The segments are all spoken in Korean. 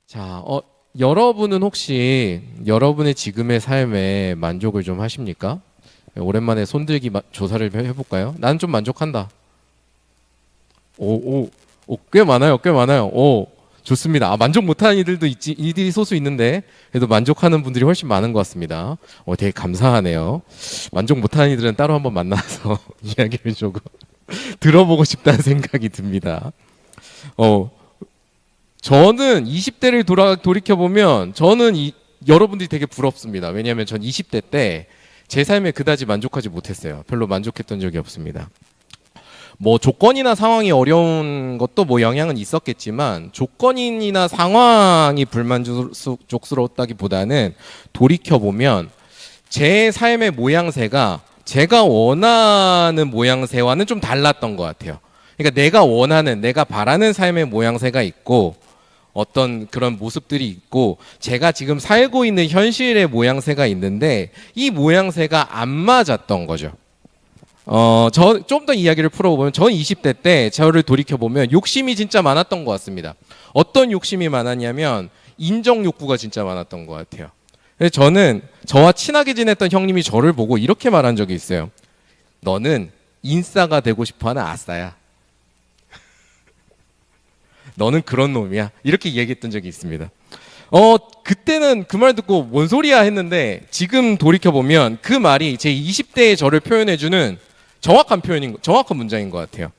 자, 여러분은 혹시 여러분의 지금의 삶에 만족을 좀 하십니까? 오랜만에 손들기 조사를 해볼까요? 나는 좀 만족한다. 꽤 많아요, 꽤 많아요. 좋습니다. 만족 못하는 이들도 이들이 소수 있는데, 그래도 만족하는 분들이 훨씬 많은 것 같습니다. 되게 감사하네요. 만족 못하는 이들은 따로 한번 만나서 이야기를 조금 들어보고 싶다는 생각이 듭니다. 저는 20대를 돌이켜보면 여러분들이 되게 부럽습니다. 왜냐하면 전 20대 때 제 삶에 그다지 만족하지 못했어요. 별로 만족했던 적이 없습니다. 뭐 조건이나 상황이 어려운 것도 뭐 영향은 있었겠지만 조건이나 상황이 불만족스러웠다기보다는 돌이켜보면 제 삶의 모양새가 제가 원하는 모양새와는 좀 달랐던 것 같아요. 그러니까 내가 바라는 삶의 모양새가 있고 어떤 그런 모습들이 있고 제가 지금 살고 있는 현실의 모양새가 있는데 이 모양새가 안 맞았던 거죠. 좀 더 이야기를 풀어보면 저는 20대 때 저를 돌이켜보면 욕심이 진짜 많았던 것 같습니다. 어떤 욕심이 많았냐면 인정 욕구가 진짜 많았던 것 같아요. 그래서 저는 저와 친하게 지냈던 형님이 저를 보고 이렇게 말한 적이 있어요. 너는 인싸가 되고 싶어하는 아싸야. 너는 그런 놈이야. 이렇게 얘기했던 적이 있습니다. 그때는 그 말 듣고 뭔 소리야 했는데 지금 돌이켜보면 그 말이 제 20대의 저를 표현해주는 정확한 문장인 것 같아요.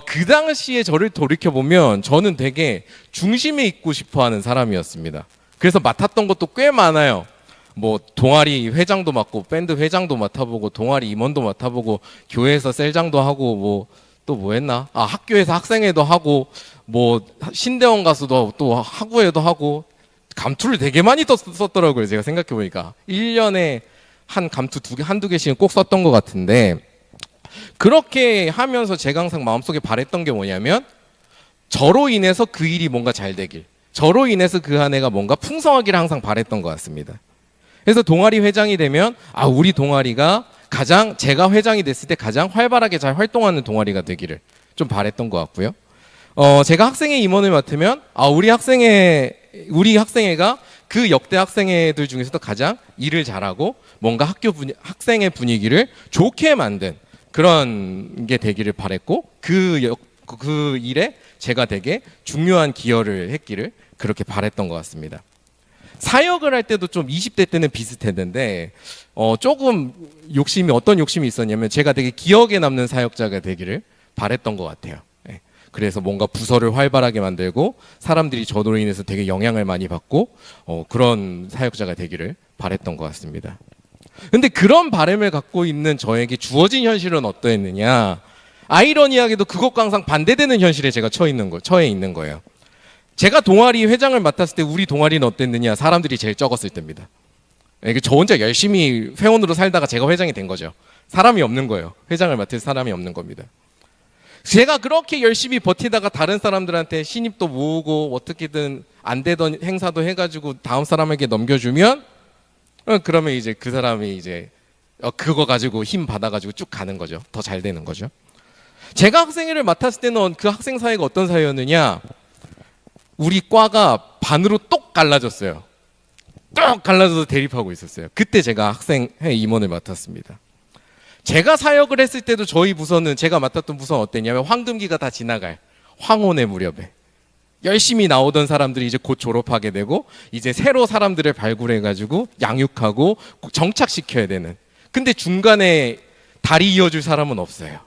그 당시에 저를 돌이켜보면 저는 되게 중심에 있고 싶어 하는 사람이었습니다. 그래서 맡았던 것도 꽤 많아요. 뭐 동아리 회장도 맡고 밴드 회장도 맡아보고 동아리 임원도 맡아보고 교회에서 셀장도 하고 뭐 또 뭐 했나? 학교에서 학생회도 하고 뭐 신대원 가수도 또 학우회도 하고 감투를 되게 많이 썼더라고요. 제가 생각해보니까 1년에 한 감투 한두 개씩은 꼭 썼던 것 같은데 그렇게 하면서 제가 항상 마음속에 바랬던 게 뭐냐면 저로 인해서 그 일이 뭔가 잘 되길, 저로 인해서 그 한 해가 뭔가 풍성하기를 항상 바랬던 것 같습니다. 그래서 동아리 회장이 되면 우리 동아리가 제가 회장이 됐을 때 가장 활발하게 잘 활동하는 동아리가 되기를 좀 바랬던 것 같고요. 제가 학생회 임원을 맡으면 우리 학생회가 그 역대 학생회들 중에서도 가장 일을 잘하고 뭔가 학생회 분위기를 좋게 만든 그런 게 되기를 바랬고 그 일에 제가 되게 중요한 기여를 했기를 그렇게 바랬던 것 같습니다. 사역을 할 때도 좀 20대 때는 비슷했는데 조금 어떤 욕심이 있었냐면 제가 되게 기억에 남는 사역자가 되기를 바랬던 것 같아요. 그래서 뭔가 부서를 활발하게 만들고 사람들이 저로 인해서 되게 영향을 많이 받고 그런 사역자가 되기를 바랬던 것 같습니다. 근데 그런 바람을 갖고 있는 저에게 주어진 현실은 어떠했느냐? 아이러니하게도 그것과 항상 반대되는 현실에 제가 처해 있는 거예요. 제가 동아리 회장을 맡았을 때 우리 동아리는 어땠느냐? 사람들이 제일 적었을 때입니다. 저 혼자 열심히 회원으로 살다가 제가 회장이 된 거죠. 사람이 없는 거예요. 회장을 맡을 사람이 없는 겁니다. 제가 그렇게 열심히 버티다가 다른 사람들한테 신입도 모으고 어떻게든 안 되던 행사도 해가지고 다음 사람에게 넘겨주면 그러면 이제 그 사람이 이제 그거 가지고 힘 받아가지고 쭉 가는 거죠. 더 잘 되는 거죠. 제가 학생회를 맡았을 때는 그 학생 사회가 어떤 사회였느냐? 우리 과가 반으로 똑 갈라졌어요. 똑 갈라져서 대립하고 있었어요. 그때 제가 학생회 임원을 맡았습니다. 제가 사역을 했을 때도 저희 부서는 제가 맡았던 부서는 어땠냐면 황금기가 다 지나갈 황혼의 무렵에 열심히 나오던 사람들이 이제 곧 졸업하게 되고 이제 새로 사람들을 발굴해가지고 양육하고 정착시켜야 되는, 근데 중간에 다리 이어줄 사람은 없어요.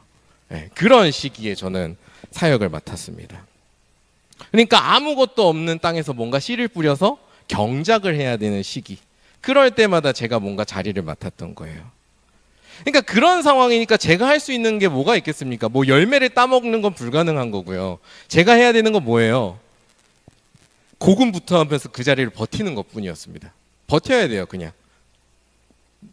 그런 시기에 저는 사역을 맡았습니다. 그러니까 아무것도 없는 땅에서 뭔가 씨를 뿌려서 경작을 해야 되는 시기, 그럴 때마다 제가 뭔가 자리를 맡았던 거예요. 그러니까 그런 상황이니까 제가 할 수 있는 게 뭐가 있겠습니까? 뭐 열매를 따먹는 건 불가능한 거고요. 제가 해야 되는 건 뭐예요? 고군부투하면서 그 자리를 버티는 것뿐이었습니다. 버텨야 돼요. 그냥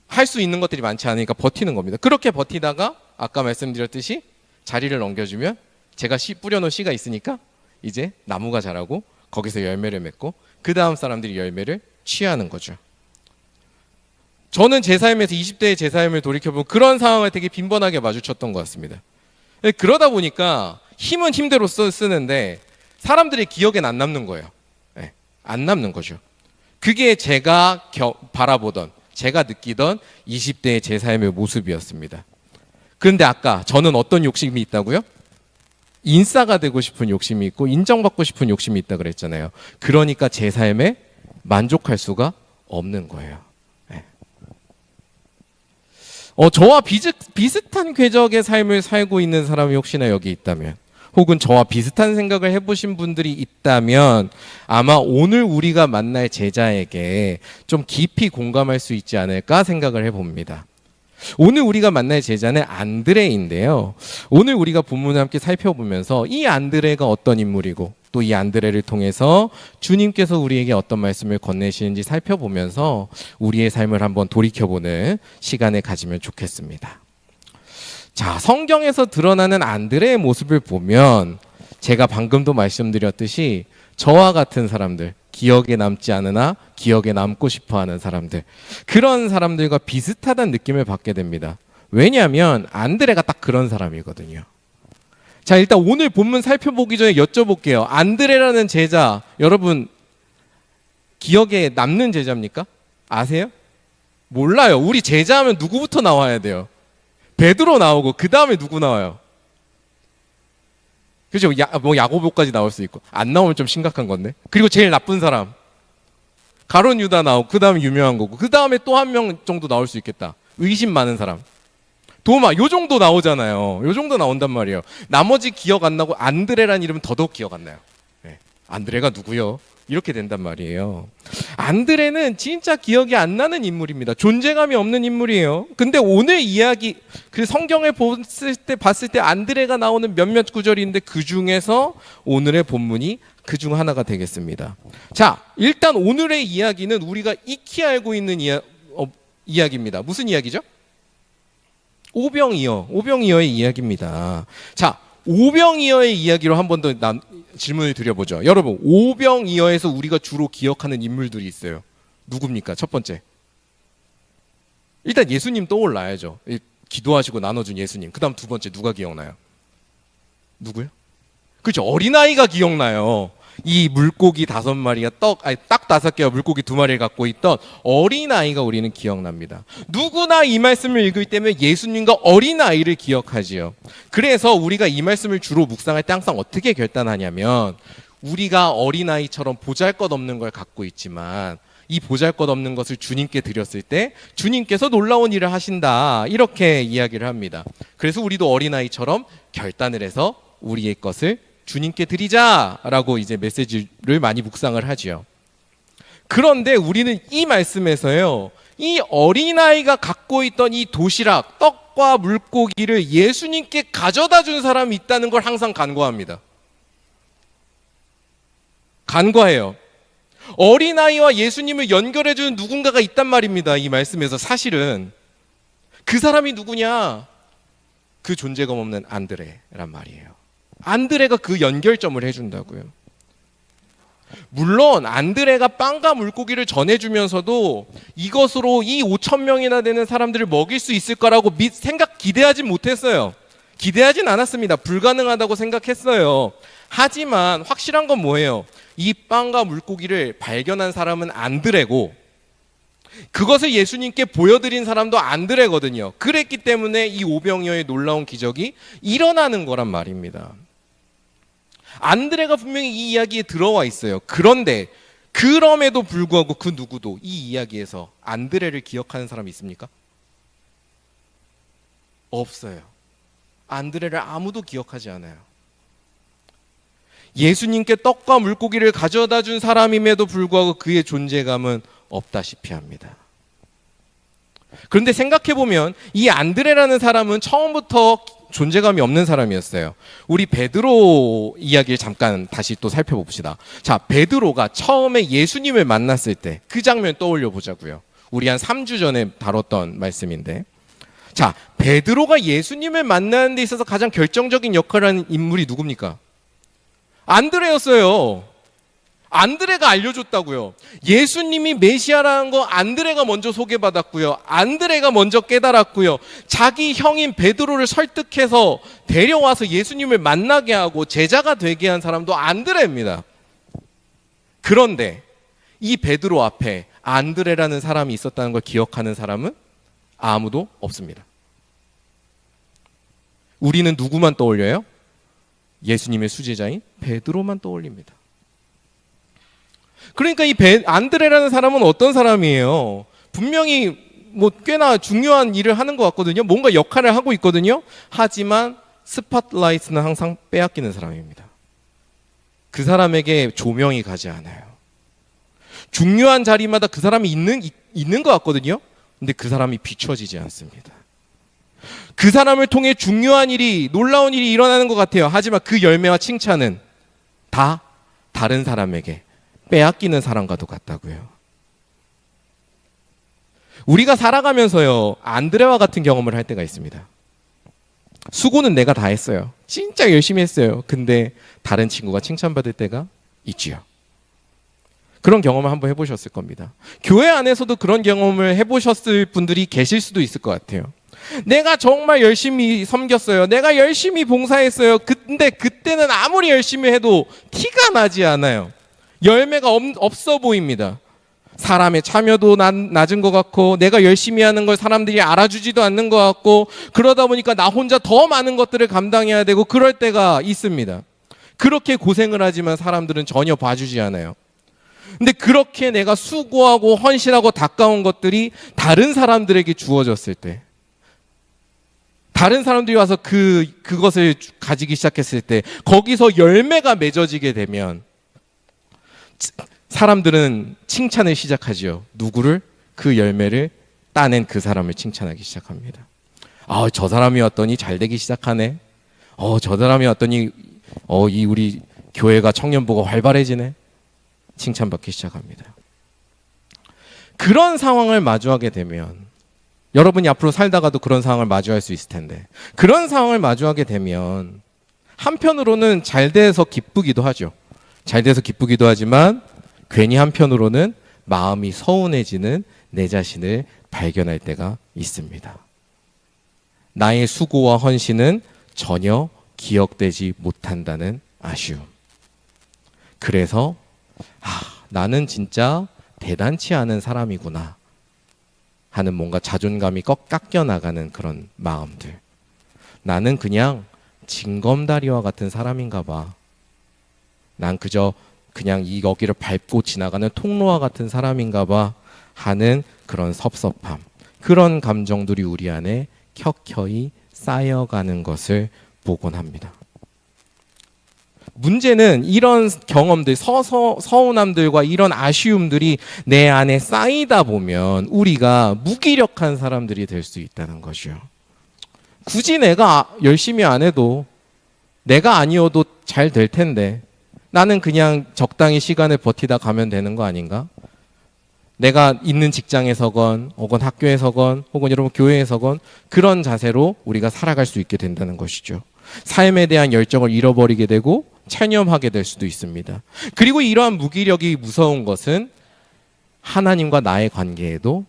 할 수 있는 것들이 많지 않으니까 버티는 겁니다. 그렇게 버티다가 아까 말씀드렸듯이 자리를 넘겨주면 제가 뿌려놓은 씨가 있으니까 이제 나무가 자라고 거기서 열매를 맺고 그 다음 사람들이 열매를 취하는 거죠. 저는 제 삶에서 20대의 제 삶을 돌이켜보면 그런 상황을 되게 빈번하게 마주쳤던 것 같습니다. 그러다 보니까 힘은 힘대로 쓰는데 사람들의 기억엔 안 남는 거예요. 안 남는 거죠. 그게 제가 바라보던, 제가 느끼던 20대의 제 삶의 모습이었습니다. 그런데 아까 저는 어떤 욕심이 있다고요? 인싸가 되고 싶은 욕심이 있고 인정받고 싶은 욕심이 있다 그랬잖아요. 그러니까 제 삶에 만족할 수가 없는 거예요. 네. 저와 비슷한 궤적의 삶을 살고 있는 사람이 혹시나 여기 있다면, 혹은 저와 비슷한 생각을 해보신 분들이 있다면 아마 오늘 우리가 만날 제자에게 좀 깊이 공감할 수 있지 않을까 생각을 해봅니다. 오늘 우리가 만날 제자는 안드레인데요. 오늘 우리가 본문을 함께 살펴보면서 이 안드레가 어떤 인물이고 또 이 안드레를 통해서 주님께서 우리에게 어떤 말씀을 건네시는지 살펴보면서 우리의 삶을 한번 돌이켜보는 시간을 가지면 좋겠습니다. 자, 성경에서 드러나는 안드레의 모습을 보면 제가 방금도 말씀드렸듯이 저와 같은 사람들, 기억에 남지 않으나 기억에 남고 싶어하는 사람들, 그런 사람들과 비슷하다는 느낌을 받게 됩니다. 왜냐하면 안드레가 딱 그런 사람이거든요. 자, 일단 오늘 본문 살펴보기 전에 여쭤볼게요. 안드레라는 제자, 여러분 기억에 남는 제자입니까? 아세요? 몰라요. 우리 제자하면 누구부터 나와야 돼요? 베드로 나오고 그 다음에 누구 나와요? 그죠? 야고보까지 나올 수 있고, 안 나오면 좀 심각한 건데. 그리고 제일 나쁜 사람 가룟 유다 나오고 그 다음에 유명한 거고, 그 다음에 또 한 명 정도 나올 수 있겠다. 의심 많은 사람 도마, 요 정도 나오잖아요. 요 정도 나온단 말이에요. 나머지 기억 안 나고 안드레라는 이름은 더더욱 기억 안 나요. 네. 안드레가 누구요? 이렇게 된단 말이에요. 안드레는 진짜 기억이 안 나는 인물입니다. 존재감이 없는 인물이에요. 근데 오늘 이야기, 그 성경을 봤을 때 안드레가 나오는 몇몇 구절인데 그 중에서 오늘의 본문이 그 중 하나가 되겠습니다. 자, 일단 오늘의 이야기는 우리가 익히 알고 있는 이야기입니다. 무슨 이야기죠? 오병이어의 이야기입니다. 자, 오병이어의 이야기로 한 번 더 질문을 드려보죠. 여러분, 오병이어에서 우리가 주로 기억하는 인물들이 있어요. 누굽니까? 첫 번째, 일단 예수님 떠올라야죠. 기도하시고 나눠준 예수님. 그 다음 두 번째 누가 기억나요? 누구요? 그렇죠, 어린아이가 기억나요. 이 물고기 5마리가 딱 5개와 물고기 2마리를 갖고 있던 어린아이가 우리는 기억납니다. 누구나 이 말씀을 읽을 때면 예수님과 어린아이를 기억하지요. 그래서 우리가 이 말씀을 주로 묵상할 때 항상 어떻게 결단하냐면, 우리가 어린아이처럼 보잘것없는 걸 갖고 있지만 이 보잘것없는 것을 주님께 드렸을 때 주님께서 놀라운 일을 하신다, 이렇게 이야기를 합니다. 그래서 우리도 어린아이처럼 결단을 해서 우리의 것을 주님께 드리자라고 이제 메시지를 많이 묵상을 하지요. 그런데 우리는 이 말씀에서요, 이 어린아이가 갖고 있던 이 도시락, 떡과 물고기를 예수님께 가져다 준 사람이 있다는 걸 항상 간과합니다. 간과해요. 어린아이와 예수님을 연결해 주는 누군가가 있단 말입니다. 이 말씀에서 사실은 그 사람이 누구냐? 그 존재감 없는 안드레란 말이에요. 안드레가 그 연결점을 해준다고요. 물론 안드레가 빵과 물고기를 전해주면서도 이것으로 이 5,000명이나 되는 사람들을 먹일 수 있을 거라고 기대하진 못했어요. 기대하진 않았습니다. 불가능하다고 생각했어요. 하지만 확실한 건 뭐예요? 이 빵과 물고기를 발견한 사람은 안드레고, 그것을 예수님께 보여드린 사람도 안드레거든요. 그랬기 때문에 이 오병이어의 놀라운 기적이 일어나는 거란 말입니다. 안드레가 분명히 이 이야기에 들어와 있어요. 그런데 그럼에도 불구하고 그 누구도 이 이야기에서 안드레를 기억하는 사람이 있습니까? 없어요. 안드레를 아무도 기억하지 않아요. 예수님께 떡과 물고기를 가져다 준 사람임에도 불구하고 그의 존재감은 없다시피 합니다. 그런데 생각해보면 이 안드레라는 사람은 처음부터 존재감이 없는 사람이었어요. 우리 베드로 이야기를 잠깐 다시 또 살펴봅시다. 자, 베드로가 처음에 예수님을 만났을 때 그 장면 떠올려 보자고요. 우리 한 3주 전에 다뤘던 말씀인데, 자, 베드로가 예수님을 만나는 데 있어서 가장 결정적인 역할을 하는 인물이 누굽니까? 안드레였어요. 안드레가 알려줬다고요. 예수님이 메시아라는 거 안드레가 먼저 소개받았고요. 안드레가 먼저 깨달았고요. 자기 형인 베드로를 설득해서 데려와서 예수님을 만나게 하고 제자가 되게 한 사람도 안드레입니다. 그런데 이 베드로 앞에 안드레라는 사람이 있었다는 걸 기억하는 사람은 아무도 없습니다. 우리는 누구만 떠올려요? 예수님의 수제자인 베드로만 떠올립니다. 그러니까 이 안드레라는 사람은 어떤 사람이에요? 분명히 뭐 꽤나 중요한 일을 하는 것 같거든요. 뭔가 역할을 하고 있거든요. 하지만 스팟라이트는 항상 빼앗기는 사람입니다. 그 사람에게 조명이 가지 않아요. 중요한 자리마다 그 사람이 있는 것 같거든요. 근데 그 사람이 비춰지지 않습니다. 그 사람을 통해 중요한 일이, 놀라운 일이 일어나는 것 같아요. 하지만 그 열매와 칭찬은 다 다른 사람에게 빼앗기는 사람과도 같다고요. 우리가 살아가면서요, 안드레와 같은 경험을 할 때가 있습니다. 수고는 내가 다 했어요. 진짜 열심히 했어요. 근데 다른 친구가 칭찬받을 때가 있지요. 그런 경험을 한번 해보셨을 겁니다. 교회 안에서도 그런 경험을 해보셨을 분들이 계실 수도 있을 것 같아요. 내가 정말 열심히 섬겼어요. 내가 열심히 봉사했어요. 근데 그때는 아무리 열심히 해도 티가 나지 않아요. 열매가 없어 보입니다. 사람의 참여도 낮은 것 같고, 내가 열심히 하는 걸 사람들이 알아주지도 않는 것 같고, 그러다 보니까 나 혼자 더 많은 것들을 감당해야 되고 그럴 때가 있습니다. 그렇게 고생을 하지만 사람들은 전혀 봐주지 않아요. 근데 그렇게 내가 수고하고 헌신하고 닦아온 것들이 다른 사람들에게 주어졌을 때, 다른 사람들이 와서 그것을 가지기 시작했을 때, 거기서 열매가 맺어지게 되면 사람들은 칭찬을 시작하지요. 누구를? 그 열매를 따낸 그 사람을 칭찬하기 시작합니다. 저 사람이 왔더니 잘 되기 시작하네. 저 사람이 왔더니 이 우리 교회가 청년부가 활발해지네. 칭찬받기 시작합니다. 그런 상황을 마주하게 되면, 여러분이 앞으로 살다가도 그런 상황을 마주할 수 있을 텐데, 그런 상황을 마주하게 되면 한편으로는 잘 돼서 기쁘기도 하죠. 잘 돼서 기쁘기도 하지만 괜히 한편으로는 마음이 서운해지는 내 자신을 발견할 때가 있습니다. 나의 수고와 헌신은 전혀 기억되지 못한다는 아쉬움. 그래서 나는 진짜 대단치 않은 사람이구나 하는 뭔가 자존감이 깎여 나가는 그런 마음들. 나는 그냥 징검다리와 같은 사람인가 봐. 난 그냥 이 여기를 밟고 지나가는 통로와 같은 사람인가 봐 하는 그런 섭섭함, 그런 감정들이 우리 안에 켜켜이 쌓여가는 것을 보곤 합니다. 문제는 이런 경험들, 서운함들과 이런 아쉬움들이 내 안에 쌓이다 보면 우리가 무기력한 사람들이 될 수 있다는 것이요. 굳이 내가 열심히 안 해도, 내가 아니어도 잘 될 텐데 나는 그냥 적당히 시간을 버티다 가면 되는 거 아닌가? 내가 있는 직장에서건 혹은 학교에서건 혹은 여러분 교회에서건 그런 자세로 우리가 살아갈 수 있게 된다는 것이죠. 삶에 대한 열정을 잃어버리게 되고 체념하게 될 수도 있습니다. 그리고 이러한 무기력이 무서운 것은 하나님과 나의 관계에도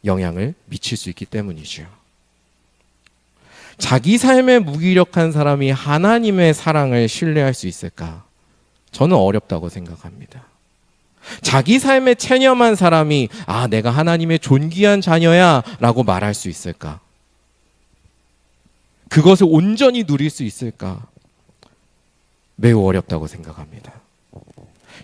영향을 미칠 수 있기 때문이죠. 자기 삶에 무기력한 사람이 하나님의 사랑을 신뢰할 수 있을까? 저는 어렵다고 생각합니다. 자기 삶에 체념한 사람이 내가 하나님의 존귀한 자녀야 라고 말할 수 있을까? 그것을 온전히 누릴 수 있을까? 매우 어렵다고 생각합니다.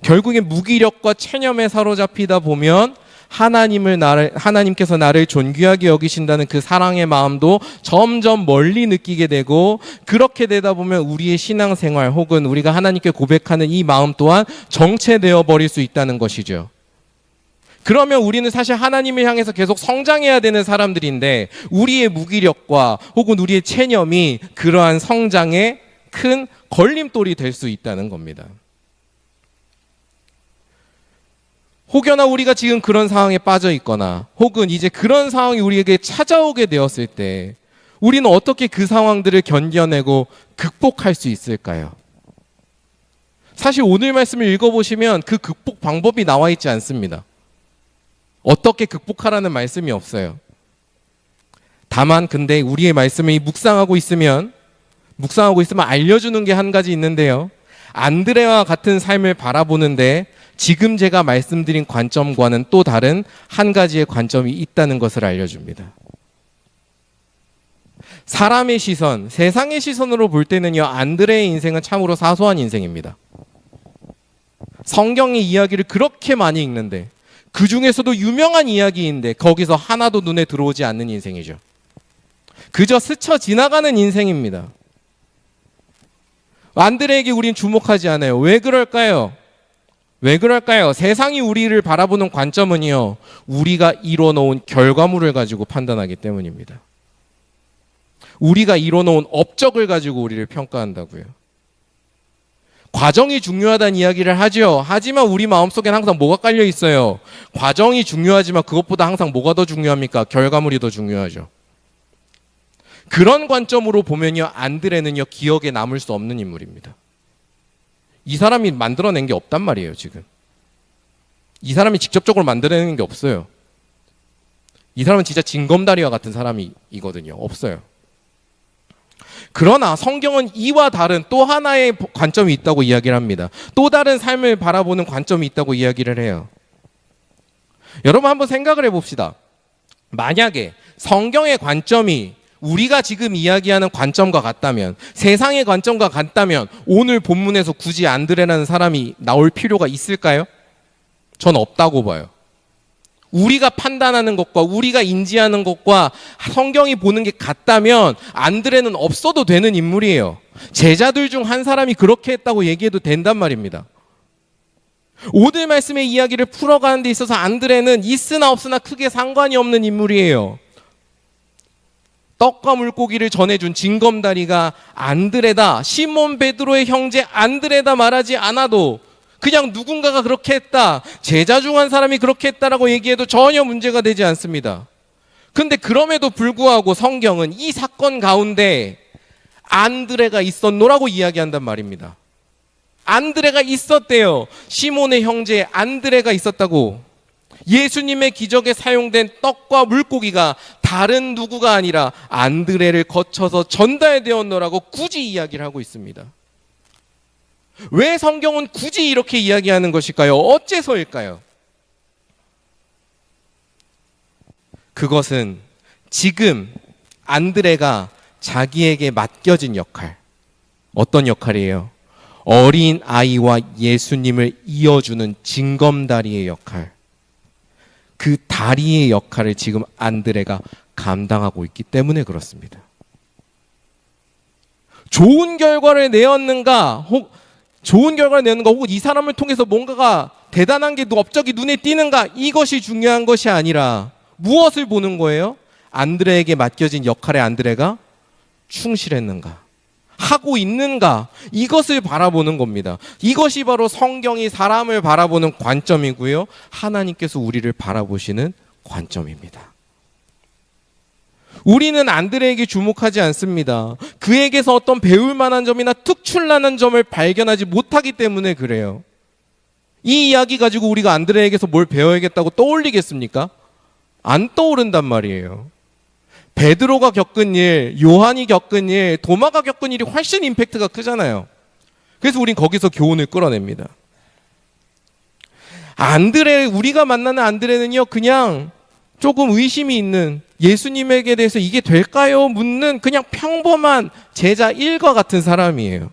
결국에 무기력과 체념에 사로잡히다 보면 하나님께서 나를 존귀하게 여기신다는 그 사랑의 마음도 점점 멀리 느끼게 되고, 그렇게 되다 보면 우리의 신앙생활 혹은 우리가 하나님께 고백하는 이 마음 또한 정체되어 버릴 수 있다는 것이죠. 그러면 우리는 사실 하나님을 향해서 계속 성장해야 되는 사람들인데, 우리의 무기력과 혹은 우리의 체념이 그러한 성장에 큰 걸림돌이 될 수 있다는 겁니다. 혹여나 우리가 지금 그런 상황에 빠져 있거나 혹은 이제 그런 상황이 우리에게 찾아오게 되었을 때 우리는 어떻게 그 상황들을 견뎌내고 극복할 수 있을까요? 사실 오늘 말씀을 읽어보시면 그 극복 방법이 나와 있지 않습니다. 어떻게 극복하라는 말씀이 없어요. 다만 근데 우리의 말씀이 묵상하고 있으면 알려주는 게 한 가지 있는데요. 안드레와 같은 삶을 바라보는데 지금 제가 말씀드린 관점과는 또 다른 한 가지의 관점이 있다는 것을 알려줍니다. 사람의 시선, 세상의 시선으로 볼 때는요, 안드레의 인생은 참으로 사소한 인생입니다. 성경의 이야기를 그렇게 많이 읽는데 그 중에서도 유명한 이야기인데 거기서 하나도 눈에 들어오지 않는 인생이죠. 그저 스쳐 지나가는 인생입니다. 안드레에게 우린 주목하지 않아요. 왜 그럴까요? 왜 그럴까요? 세상이 우리를 바라보는 관점은요, 우리가 이뤄놓은 결과물을 가지고 판단하기 때문입니다. 우리가 이뤄놓은 업적을 가지고 우리를 평가한다고요. 과정이 중요하다는 이야기를 하죠. 하지만 우리 마음속엔 항상 뭐가 깔려 있어요? 과정이 중요하지만 그것보다 항상 뭐가 더 중요합니까? 결과물이 더 중요하죠. 그런 관점으로 보면요, 안드레는요, 기억에 남을 수 없는 인물입니다. 이 사람이 만들어낸 게 없단 말이에요, 지금. 이 사람이 직접적으로 만들어낸 게 없어요. 이 사람은 진짜 징검다리와 같은 사람이거든요. 없어요. 그러나 성경은 이와 다른 또 하나의 관점이 있다고 이야기를 합니다. 또 다른 삶을 바라보는 관점이 있다고 이야기를 해요. 여러분 한번 생각을 해봅시다. 만약에 성경의 관점이 우리가 지금 이야기하는 관점과 같다면, 세상의 관점과 같다면 오늘 본문에서 굳이 안드레라는 사람이 나올 필요가 있을까요? 전 없다고 봐요. 우리가 판단하는 것과 우리가 인지하는 것과 성경이 보는 게 같다면 안드레는 없어도 되는 인물이에요. 제자들 중 한 사람이 그렇게 했다고 얘기해도 된단 말입니다. 오늘 말씀의 이야기를 풀어가는 데 있어서 안드레는 있으나 없으나 크게 상관이 없는 인물이에요. 떡과 물고기를 전해준 징검다리가 안드레다, 시몬 베드로의 형제 안드레다 말하지 않아도 그냥 누군가가 그렇게 했다, 제자 중 한 사람이 그렇게 했다라고 얘기해도 전혀 문제가 되지 않습니다. 근데 그럼에도 불구하고 성경은 이 사건 가운데 안드레가 있었노라고 이야기한단 말입니다. 안드레가 있었대요. 시몬의 형제 안드레가 있었다고. 예수님의 기적에 사용된 떡과 물고기가 다른 누구가 아니라 안드레를 거쳐서 전달되었노라고 굳이 이야기를 하고 있습니다. 왜 성경은 굳이 이렇게 이야기하는 것일까요? 어째서일까요? 그것은 지금 안드레가 자기에게 맡겨진 역할, 어떤 역할이에요? 어린 아이와 예수님을 이어주는 징검다리의 역할, 그 다리의 역할을 지금 안드레가 감당하고 있기 때문에 그렇습니다. 좋은 결과를 내었는가, 혹은 이 사람을 통해서 뭔가가 대단한 게 업적이 눈에 띄는가, 이것이 중요한 것이 아니라 무엇을 보는 거예요? 안드레에게 맡겨진 역할에 안드레가 충실했는가, 하고 있는가, 이것을 바라보는 겁니다. 이것이 바로 성경이 사람을 바라보는 관점이고요, 하나님께서 우리를 바라보시는 관점입니다. 우리는 안드레에게 주목하지 않습니다. 그에게서 어떤 배울 만한 점이나 특출나는 점을 발견하지 못하기 때문에 그래요. 이 이야기 가지고 우리가 안드레에게서 뭘 배워야겠다고 떠올리겠습니까? 안 떠오른단 말이에요. 베드로가 겪은 일, 요한이 겪은 일, 도마가 겪은 일이 훨씬 임팩트가 크잖아요. 그래서 우린 거기서 교훈을 끌어냅니다. 우리가 만나는 안드레는요, 그냥 조금 의심이 있는, 예수님에게 대해서 이게 될까요? 묻는 그냥 평범한 제자 일과 같은 사람이에요.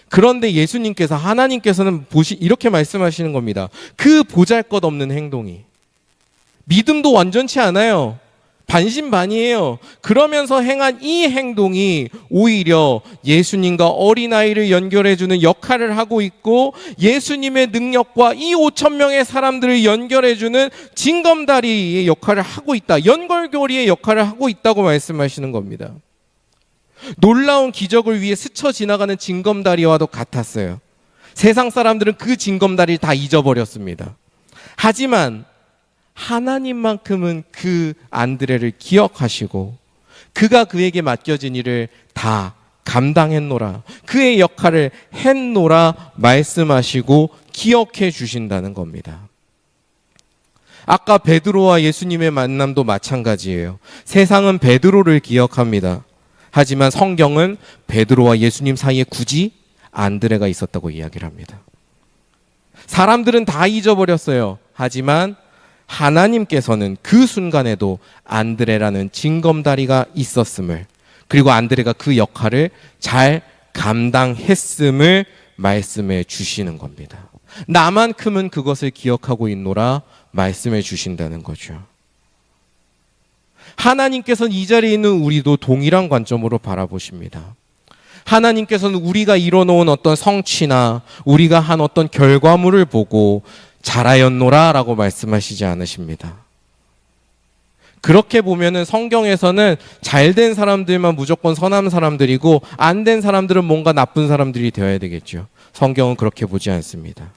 그런데 예수님께서, 하나님께서는 이렇게 말씀하시는 겁니다. 그 보잘것없는 행동이, 믿음도 완전치 않아요. 반신반의해요. 그러면서 행한 이 행동이 오히려 예수님과 어린아이를 연결해주는 역할을 하고 있고, 예수님의 능력과 이 5,000명의 사람들을 연결해주는 징검다리의 역할을 하고 있다, 연결고리의 역할을 하고 있다고 말씀하시는 겁니다. 놀라운 기적을 위해 스쳐 지나가는 징검다리와도 같았어요. 세상 사람들은 그 징검다리를 다 잊어버렸습니다. 하지만 하나님만큼은 그 안드레를 기억하시고 그가 그에게 맡겨진 일을 다 감당했노라, 그의 역할을 했노라 말씀하시고 기억해 주신다는 겁니다. 아까 베드로와 예수님의 만남도 마찬가지예요. 세상은 베드로를 기억합니다. 하지만 성경은 베드로와 예수님 사이에 굳이 안드레가 있었다고 이야기를 합니다. 사람들은 다 잊어버렸어요. 하지만 하나님께서는 그 순간에도 안드레라는 징검다리가 있었음을, 그리고 안드레가 그 역할을 잘 감당했음을 말씀해 주시는 겁니다. 나만큼은 그것을 기억하고 있노라 말씀해 주신다는 거죠. 하나님께서는 이 자리에 있는 우리도 동일한 관점으로 바라보십니다. 하나님께서는 우리가 이뤄놓은 어떤 성취나 우리가 한 어떤 결과물을 보고 잘하였노라 라고 말씀하시지 않으십니다. 그렇게 보면은 성경에서는 잘된 사람들만 무조건 선한 사람들이고 안 된 사람들은 뭔가 나쁜 사람들이 되어야 되겠죠. 성경은 그렇게 보지 않습니다.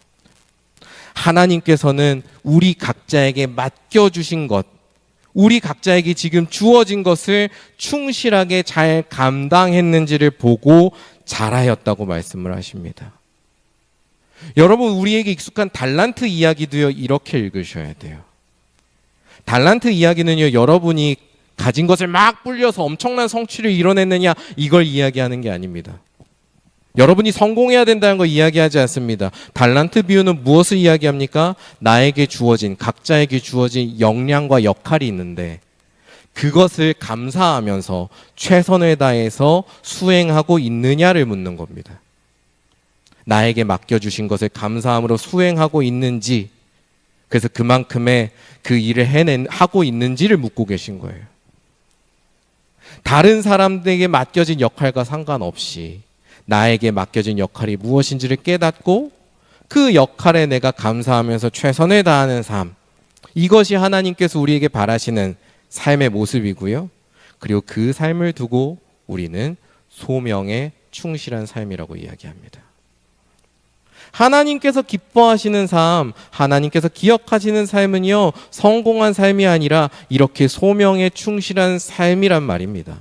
하나님께서는 우리 각자에게 맡겨주신 것, 우리 각자에게 지금 주어진 것을 충실하게 잘 감당했는지를 보고 잘하였다고 말씀을 하십니다. 여러분, 우리에게 익숙한 달란트 이야기도요, 이렇게 읽으셔야 돼요. 달란트 이야기는요, 여러분이 가진 것을 막 불려서 엄청난 성취를 이뤄냈느냐, 이걸 이야기하는 게 아닙니다. 여러분이 성공해야 된다는 거 이야기하지 않습니다. 달란트 비유는 무엇을 이야기합니까? 나에게 주어진, 각자에게 주어진 역량과 역할이 있는데 그것을 감사하면서 최선을 다해서 수행하고 있느냐를 묻는 겁니다. 나에게 맡겨주신 것을 감사함으로 수행하고 있는지, 그래서 그만큼의 그 일을 하고 있는지를 묻고 계신 거예요. 다른 사람들에게 맡겨진 역할과 상관없이 나에게 맡겨진 역할이 무엇인지를 깨닫고 그 역할에 내가 감사하면서 최선을 다하는 삶, 이것이 하나님께서 우리에게 바라시는 삶의 모습이고요. 그리고 그 삶을 두고 우리는 소명에 충실한 삶이라고 이야기합니다. 하나님께서 기뻐하시는 삶, 하나님께서 기억하시는 삶은요, 성공한 삶이 아니라 이렇게 소명에 충실한 삶이란 말입니다.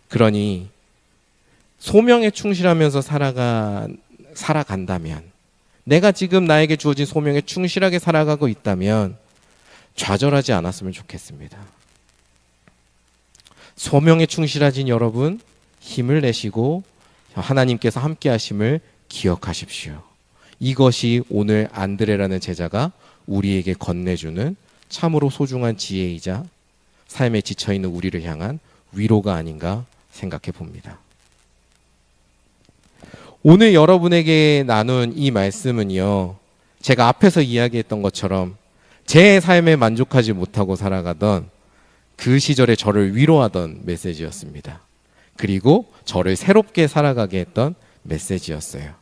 그러니 소명에 충실하면서 살아간다면, 내가 지금 나에게 주어진 소명에 충실하게 살아가고 있다면 좌절하지 않았으면 좋겠습니다. 소명에 충실하신 여러분, 힘을 내시고 하나님께서 함께 하심을 기억하십시오. 이것이 오늘 안드레라는 제자가 우리에게 건네주는 참으로 소중한 지혜이자 삶에 지쳐있는 우리를 향한 위로가 아닌가 생각해 봅니다. 오늘 여러분에게 나눈 이 말씀은요, 제가 앞에서 이야기했던 것처럼 제 삶에 만족하지 못하고 살아가던 그 시절에 저를 위로하던 메시지였습니다. 그리고 저를 새롭게 살아가게 했던 메시지였어요.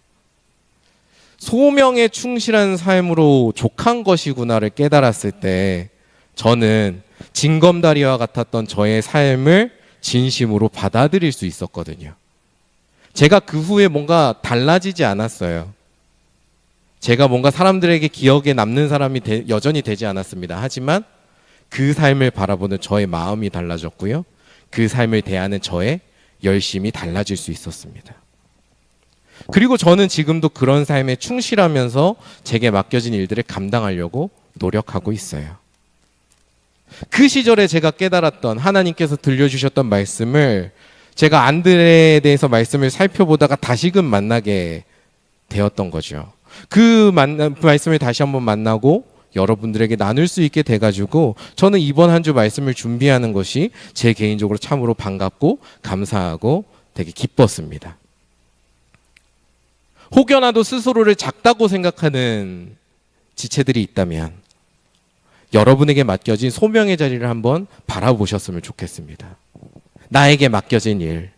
소명에 충실한 삶으로 족한 것이구나를 깨달았을 때 저는 징검다리와 같았던 저의 삶을 진심으로 받아들일 수 있었거든요. 제가 그 후에 뭔가 달라지지 않았어요. 제가 뭔가 사람들에게 기억에 남는 사람이 여전히 되지 않았습니다. 하지만 그 삶을 바라보는 저의 마음이 달라졌고요. 그 삶을 대하는 저의 열심이 달라질 수 있었습니다. 그리고 저는 지금도 그런 삶에 충실하면서 제게 맡겨진 일들을 감당하려고 노력하고 있어요. 그 시절에 제가 깨달았던, 하나님께서 들려주셨던 말씀을 제가 안드레에 대해서 말씀을 살펴보다가 다시금 만나게 되었던 거죠. 그 말씀을 다시 한번 만나고 여러분들에게 나눌 수 있게 돼가지고 저는 이번 한 주 말씀을 준비하는 것이 제 개인적으로 참으로 반갑고 감사하고 되게 기뻤습니다. 혹여나도 스스로를 작다고 생각하는 지체들이 있다면 여러분에게 맡겨진 소명의 자리를 한번 바라보셨으면 좋겠습니다. 나에게 맡겨진 일,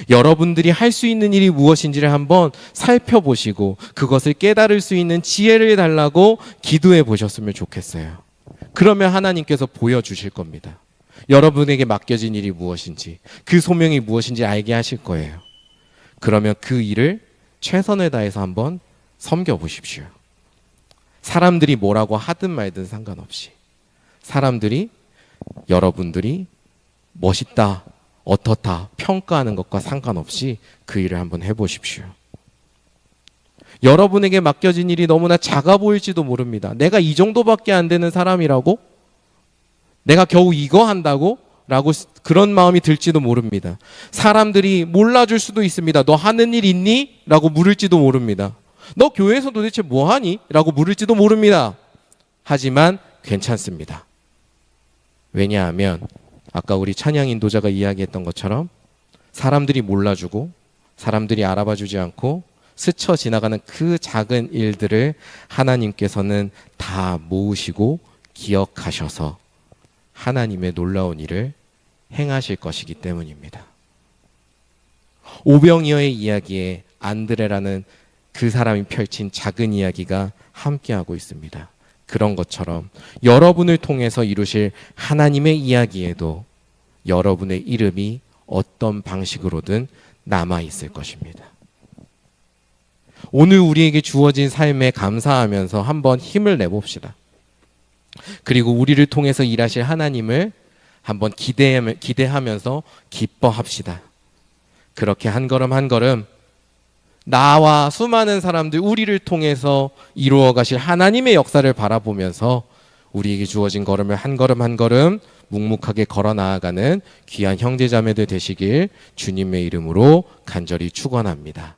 여러분들이 할 수 있는 일이 무엇인지를 한번 살펴보시고 그것을 깨달을 수 있는 지혜를 달라고 기도해 보셨으면 좋겠어요. 그러면 하나님께서 보여주실 겁니다. 여러분에게 맡겨진 일이 무엇인지, 그 소명이 무엇인지 알게 하실 거예요. 그러면 그 일을 최선을 다해서 한번 섬겨보십시오. 사람들이 뭐라고 하든 말든 상관없이, 사람들이 여러분들이 멋있다, 어떻다 평가하는 것과 상관없이 그 일을 한번 해보십시오. 여러분에게 맡겨진 일이 너무나 작아 보일지도 모릅니다. 내가 이 정도밖에 안 되는 사람이라고? 내가 겨우 이거 한다고? 라고 그런 마음이 들지도 모릅니다. 사람들이 몰라줄 수도 있습니다. 너 하는 일 있니? 라고 물을지도 모릅니다. 너 교회에서 도대체 뭐 하니? 라고 물을지도 모릅니다. 하지만 괜찮습니다. 왜냐하면 아까 우리 찬양 인도자가 이야기했던 것처럼 사람들이 몰라주고 사람들이 알아봐주지 않고 스쳐 지나가는 그 작은 일들을 하나님께서는 다 모으시고 기억하셔서 하나님의 놀라운 일을 행하실 것이기 때문입니다. 오병이어의 이야기에 안드레라는 그 사람이 펼친 작은 이야기가 함께하고 있습니다. 그런 것처럼 여러분을 통해서 이루실 하나님의 이야기에도 여러분의 이름이 어떤 방식으로든 남아 있을 것입니다. 오늘 우리에게 주어진 삶에 감사하면서 한번 힘을 내봅시다. 그리고 우리를 통해서 일하실 하나님을 한번 기대하면서 기뻐합시다. 그렇게 한 걸음 한 걸음 나와 수많은 사람들 우리를 통해서 이루어 가실 하나님의 역사를 바라보면서 우리에게 주어진 걸음을 한 걸음 한 걸음 묵묵하게 걸어 나아가는 귀한 형제자매들 되시길 주님의 이름으로 간절히 축원합니다.